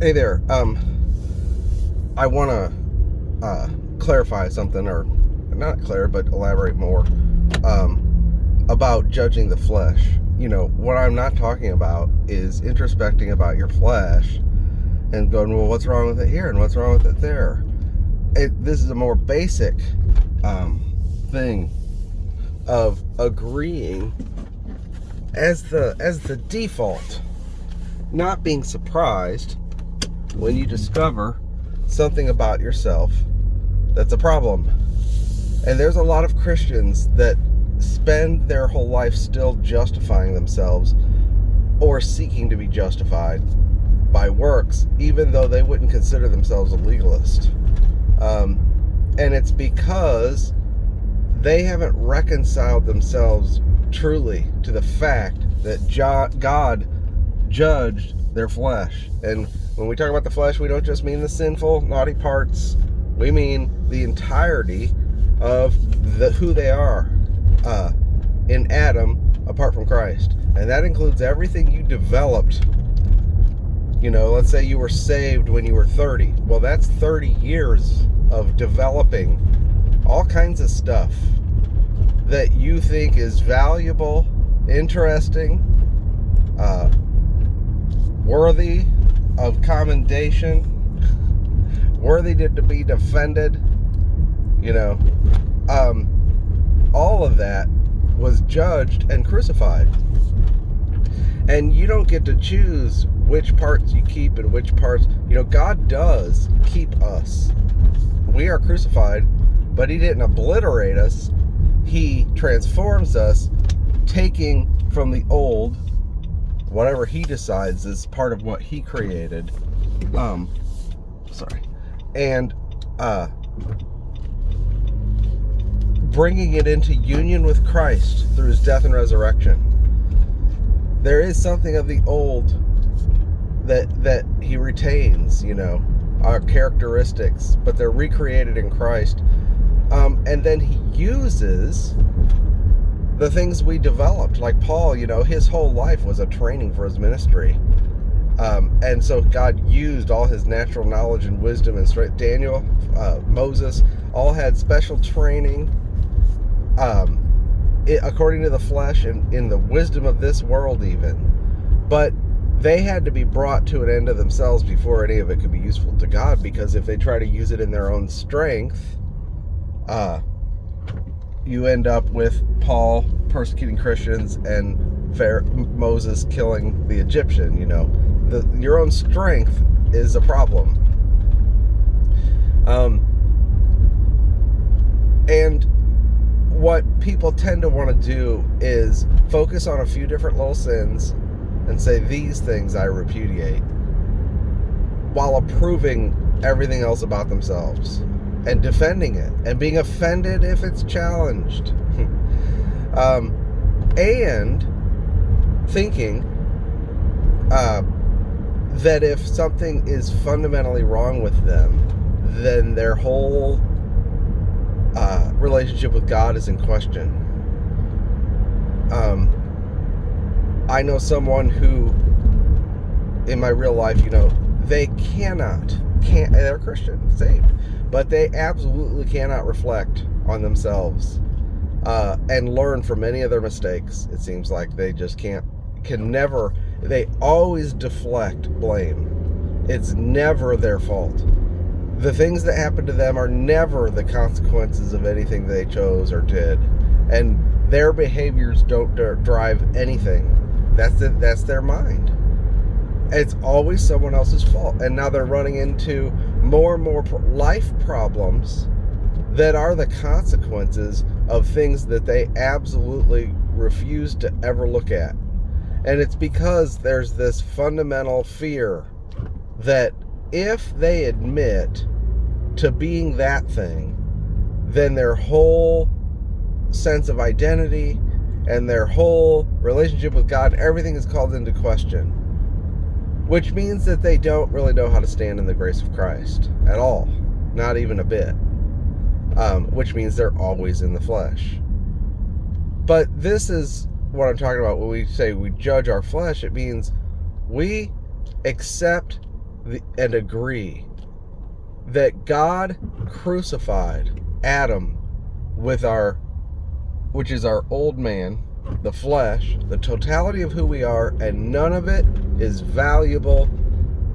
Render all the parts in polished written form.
Hey there. I want to clarify something, or not clear, but elaborate more about judging the flesh. What I'm not talking about is introspecting about your flesh and going, well, what's wrong with it here and what's wrong with it there? This is a more basic thing of agreeing as the default, not being surprised when you discover something about yourself that's a problem. And there's a lot of Christians that spend their whole life still justifying themselves or seeking to be justified by works, even though they wouldn't consider themselves a legalist. And it's because they haven't reconciled themselves truly to the fact that God judged their flesh. And when we talk about the flesh, we don't just mean the sinful, naughty parts. We mean the entirety of who they are in Adam apart from Christ. And that includes everything you developed. Let's say you were saved when you were 30. Well, that's 30 years of developing all kinds of stuff that you think is valuable, interesting, worthy of commendation, worthy to be defended. All of that was judged and crucified. And you don't get to choose which parts you keep and which parts. God does keep us. We are crucified, but He didn't obliterate us. He transforms us, taking from the old whatever He decides is part of what He created. And bringing it into union with Christ through His death and resurrection. There is something of the old that He retains, our characteristics, but they're recreated in Christ. And then He uses the things we developed, like Paul. His whole life was a training for his ministry. And so God used all His natural knowledge and wisdom and strength. Daniel, Moses, all had special training according to the flesh and in the wisdom of this world even. But they had to be brought to an end of themselves before any of it could be useful to God, because if they try to use it in their own strength, you end up with Paul persecuting Christians and Moses killing the Egyptian. Your own strength is a problem. And what people tend to want to do is focus on a few different little sins and say, these things I repudiate, while approving everything else about themselves and defending it and being offended if it's challenged. And thinking that if something is fundamentally wrong with them, then their whole relationship with God is in question. I know someone who, in my real life, they they're Christian, saved, but they absolutely cannot reflect on themselves and learn from any of their mistakes. It seems like they just can never, they always deflect blame. It's never their fault. The things that happen to them are never the consequences of anything they chose or did. And their behaviors don't drive anything. That's their mind. It's always someone else's fault. And now they're running into more and more life problems that are the consequences of things that they absolutely refuse to ever look at. And it's because there's this fundamental fear that if they admit to being that thing, then their whole sense of identity and their whole relationship with God, everything is called into question. Which means that they don't really know how to stand in the grace of Christ at all. Not even a bit. Which means they're always in the flesh. But this is what I'm talking about when we say we judge our flesh. It means we accept and agree that God crucified Adam which is our old man, the flesh, the totality of who we are, and none of it is valuable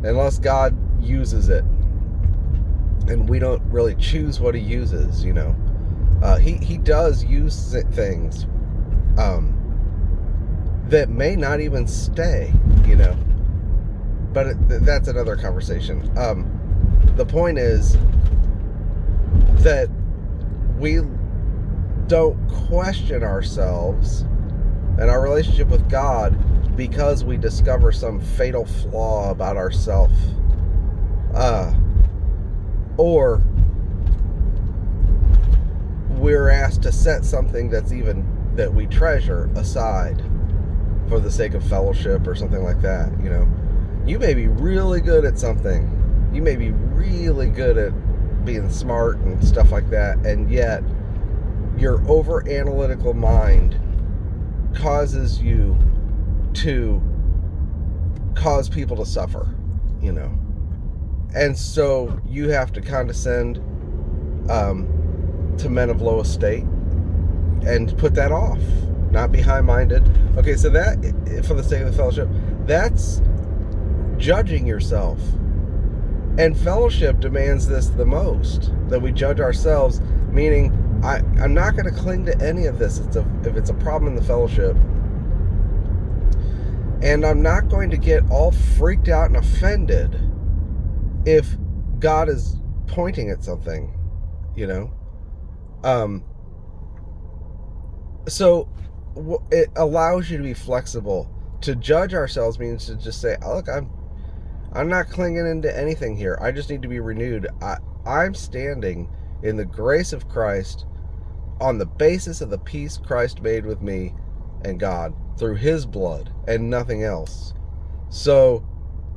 unless God uses it. And we don't really choose what he uses, he does use things that may not even stay, but that's another conversation. The point is that we don't question ourselves and our relationship with God because we discover some fatal flaw about ourselves, or we're asked to set something that we treasure aside for the sake of fellowship or something like that. You may be really good at something. You may be really good at being smart and stuff like that, and yet your over-analytical mind causes you to cause people to suffer, and so you have to condescend to men of low estate and put that off, not be high-minded. Okay, so that, for the sake of the fellowship, that's judging yourself. And fellowship demands this the most, that we judge ourselves, meaning I'm not going to cling to any of this if it's a problem in the fellowship. And I'm not going to get all freaked out and offended if God is pointing at something, So it allows you to be flexible. To judge ourselves means to just say, oh, look, I'm not clinging into anything here. I just need to be renewed. I'm standing in the grace of Christ on the basis of the peace Christ made with me and God through his blood and nothing else. So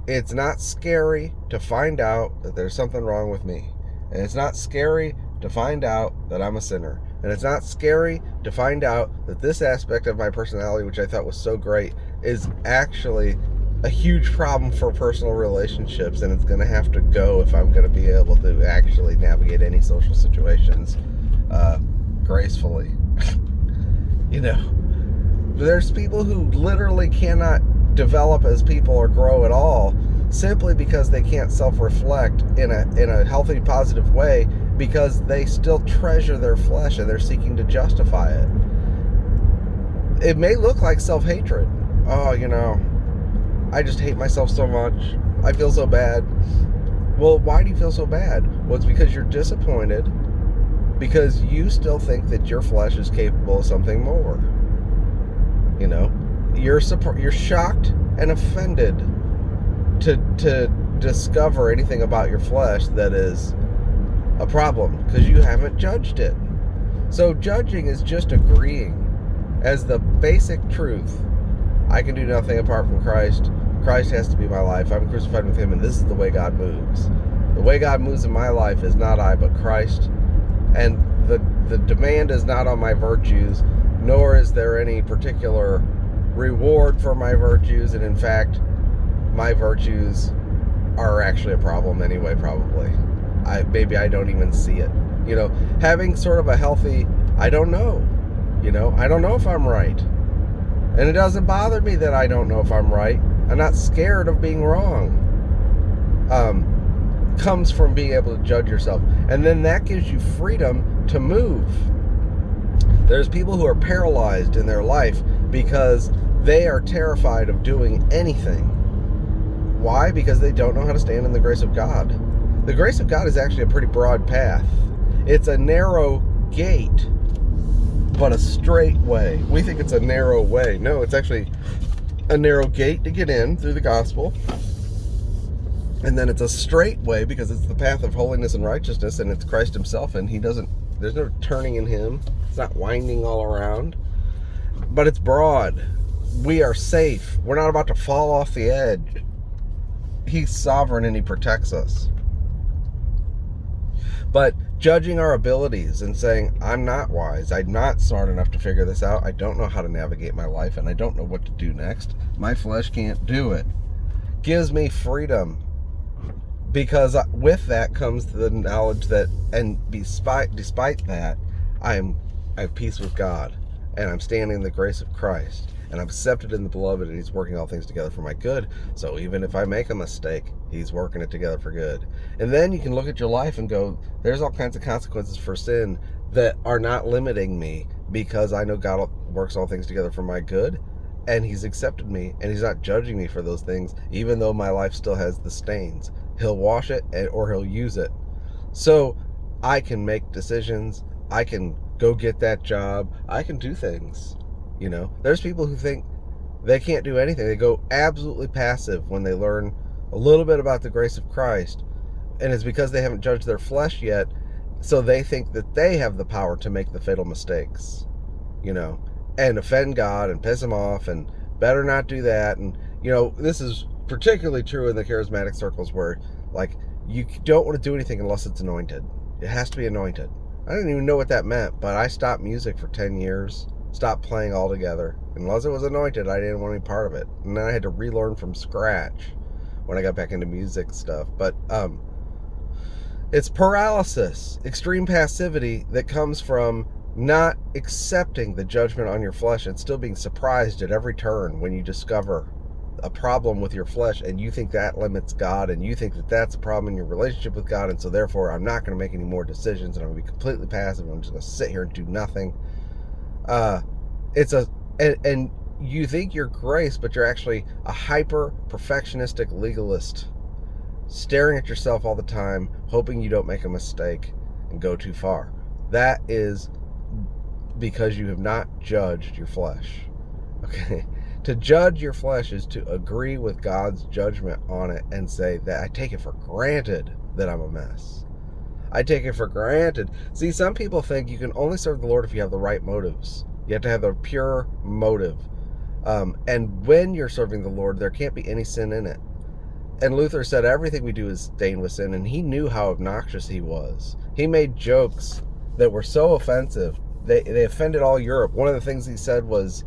it's not scary to find out that there's something wrong with me. And it's not scary to find out that I'm a sinner. And it's not scary to find out that this aspect of my personality, which I thought was so great, is actually a huge problem for personal relationships, and it's going to have to go if I'm going to be able to actually navigate any social situations gracefully. There's people who literally cannot develop as people or grow at all simply because they can't self-reflect in a healthy, positive way, because they still treasure their flesh and they're seeking to justify it. It may look like self-hatred. Oh, I just hate myself so much. I feel so bad. Well, why do you feel so bad? Well, it's because you're disappointed, because you still think that your flesh is capable of something more. You're shocked and offended to discover anything about your flesh that is a problem, because you haven't judged it. So judging is just agreeing as the basic truth. I can do nothing apart from Christ. Christ has to be my life. I'm crucified with him, and this is the way God moves. The way God moves in my life is not I, but Christ. And the demand is not on my virtues, nor is there any particular reward for my virtues. And in fact, my virtues are actually a problem anyway, probably. Maybe I don't even see it. Having sort of a healthy, I don't know. I don't know if I'm right. And it doesn't bother me that I don't know if I'm right. I'm not scared of being wrong. Comes from being able to judge yourself. And then that gives you freedom to move. There's people who are paralyzed in their life because they are terrified of doing anything. Why? Because they don't know how to stand in the grace of God. The grace of God is actually a pretty broad path. It's a narrow gate, but a straight way. We think it's a narrow way. No, it's actually a narrow gate to get in through the gospel. And then it's a straight way because it's the path of holiness and righteousness, and it's Christ himself, and there's no turning in him. It's not winding all around. But it's broad. We are safe. We're not about to fall off the edge. He's sovereign and he protects us. But judging our abilities and saying, I'm not wise, I'm not smart enough to figure this out, I don't know how to navigate my life, and I don't know what to do next, my flesh can't do it, gives me freedom because with that comes the knowledge that, and despite that, I have peace with God, and I'm standing in the grace of Christ, and I'm accepted in the beloved, and he's working all things together for my good. So even if I make a mistake, he's working it together for good. And then you can look at your life and go, there's all kinds of consequences for sin that are not limiting me, because I know God works all things together for my good, and he's accepted me, and he's not judging me for those things, even though my life still has the stains. He'll wash it, or he'll use it. So I can make decisions. I can go get that job. I can do things. There's people who think they can't do anything. They go absolutely passive when they learn a little bit about the grace of Christ. And it's because they haven't judged their flesh yet. So they think that they have the power to make the fatal mistakes, and offend God and piss him off, and better not do that. And, this is particularly true in the charismatic circles where, like, you don't want to do anything unless it's anointed. It has to be anointed. I didn't even know what that meant, but I stopped music for 10 years, stopped playing altogether. Unless it was anointed, I didn't want any part of it. And then I had to relearn from scratch when I got back into music stuff. But it's paralysis, extreme passivity that comes from not accepting the judgment on your flesh and still being surprised at every turn when you discover a problem with your flesh, and you think that limits God, and you think that that's a problem in your relationship with God, and so therefore I'm not going to make any more decisions, and I'm going to be completely passive, and I'm just going to sit here and do nothing. And you think you're grace, but you're actually a hyper perfectionistic legalist, staring at yourself all the time, hoping you don't make a mistake and go too far. That is because you have not judged your flesh. Okay? To judge your flesh is to agree with God's judgment on it and say that I take it for granted that I'm a mess. I take it for granted. See, some people think you can only serve the Lord if you have the right motives. You have to have the pure motive. And when you're serving the Lord, there can't be any sin in it. And Luther said everything we do is stained with sin, and he knew how obnoxious he was. He made jokes that were so offensive. They offended all Europe. One of the things he said was,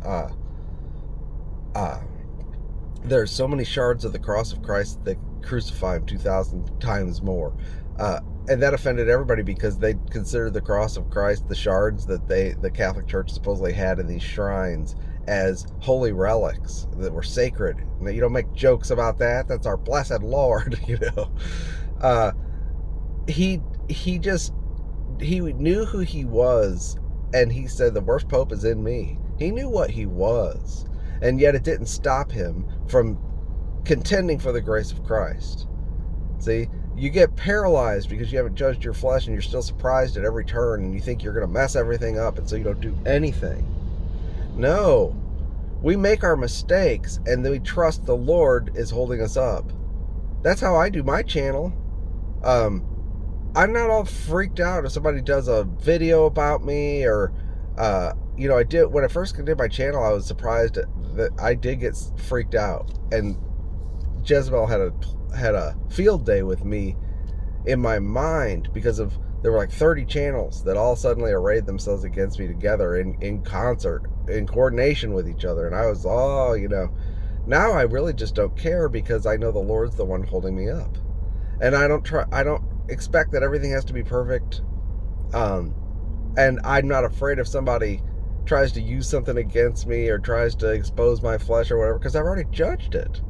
there's so many shards of the cross of Christ that crucify him 2,000 times more. And that offended everybody because they considered the cross of Christ, the shards that the Catholic Church supposedly had in these shrines, as holy relics that were sacred. Now, you don't make jokes about that. That's our blessed Lord, He knew who he was, and he said, the worst pope is in me. He knew what he was, and yet it didn't stop him from contending for the grace of Christ. See, you get paralyzed because you haven't judged your flesh, and you're still surprised at every turn, and you think you're going to mess everything up, and so you don't do anything. No, we make our mistakes, and then we trust the Lord is holding us up. That's how I do my channel. I'm not all freaked out if somebody does a video about me, or I did when I first did my channel. I was surprised that I did get freaked out, and Jezebel had a field day with me in my mind because there were like 30 channels that all suddenly arrayed themselves against me together in concert, in coordination with each other, and I was now I really just don't care because I know the Lord's the one holding me up, and I don't expect that everything has to be perfect, and I'm not afraid if somebody tries to use something against me or tries to expose my flesh or whatever, because I've already judged it.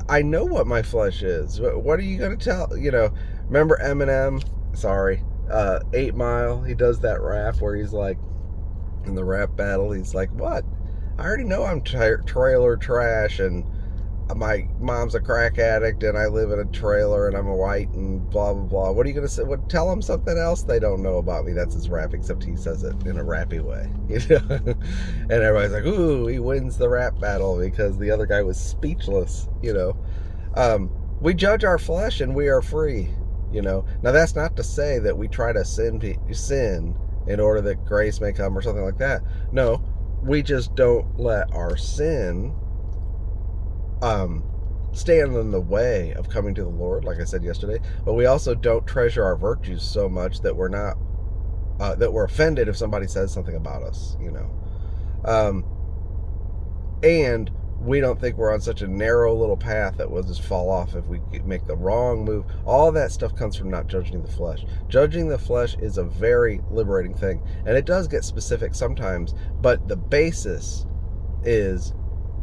I know what my flesh is. What are you going to tell? Remember Eminem? Sorry, 8 Mile. He does that rap where he's like, in the rap battle, he's like, what? I already know I'm trailer trash, and my mom's a crack addict, and I live in a trailer, and I'm a white, and blah, blah, blah. What are you going to say? Tell them something else they don't know about me. That's his rap, except he says it in a rappy way. And everybody's like, ooh, he wins the rap battle because the other guy was speechless. We judge our flesh, and we are free. Now, that's not to say that we try to sin in order that grace may come or something like that. No, we just don't let our sin stand in the way of coming to the Lord, like I said yesterday. But we also don't treasure our virtues so much that we're not that we're offended if somebody says something about us. And we don't think we're on such a narrow little path that we'll just fall off if we make the wrong move. All that stuff comes from not judging the flesh. Judging the flesh is a very liberating thing, and it does get specific sometimes, but the basis is,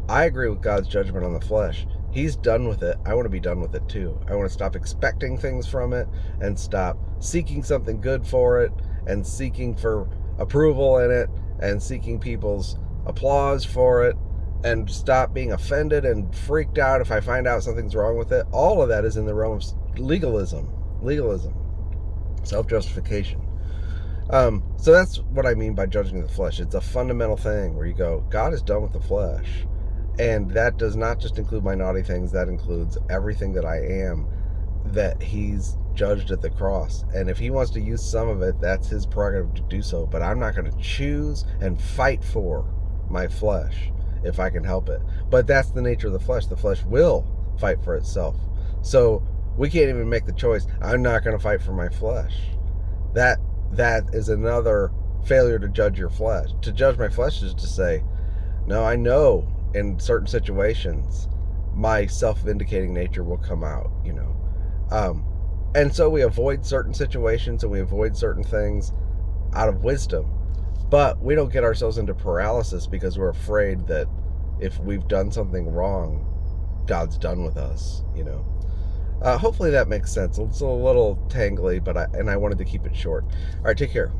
I agree with God's judgment on the flesh. He's done with it. I want to be done with it too. I want to stop expecting things from it and stop seeking something good for it and seeking for approval in it and seeking people's applause for it, and stop being offended and freaked out if I find out something's wrong with it. All of that is in the realm of legalism, self-justification. So that's what I mean by judging the flesh. It's a fundamental thing where you go, God is done with the flesh. And that does not just include my naughty things, that includes everything that I am, that he's judged at the cross. And if he wants to use some of it, that's his prerogative to do so. But I'm not going to choose and fight for my flesh if I can help it. But that's the nature of the flesh. The flesh will fight for itself. So we can't even make the choice, I'm not going to fight for my flesh. That is another failure to judge your flesh. To judge my flesh is to say, no, I know in certain situations my self-vindicating nature will come out, and so we avoid certain situations and we avoid certain things out of wisdom, but we don't get ourselves into paralysis because we're afraid that if we've done something wrong, God's done with us. Hopefully that makes sense. It's a little tangly, but I wanted to keep it short. All right, take care.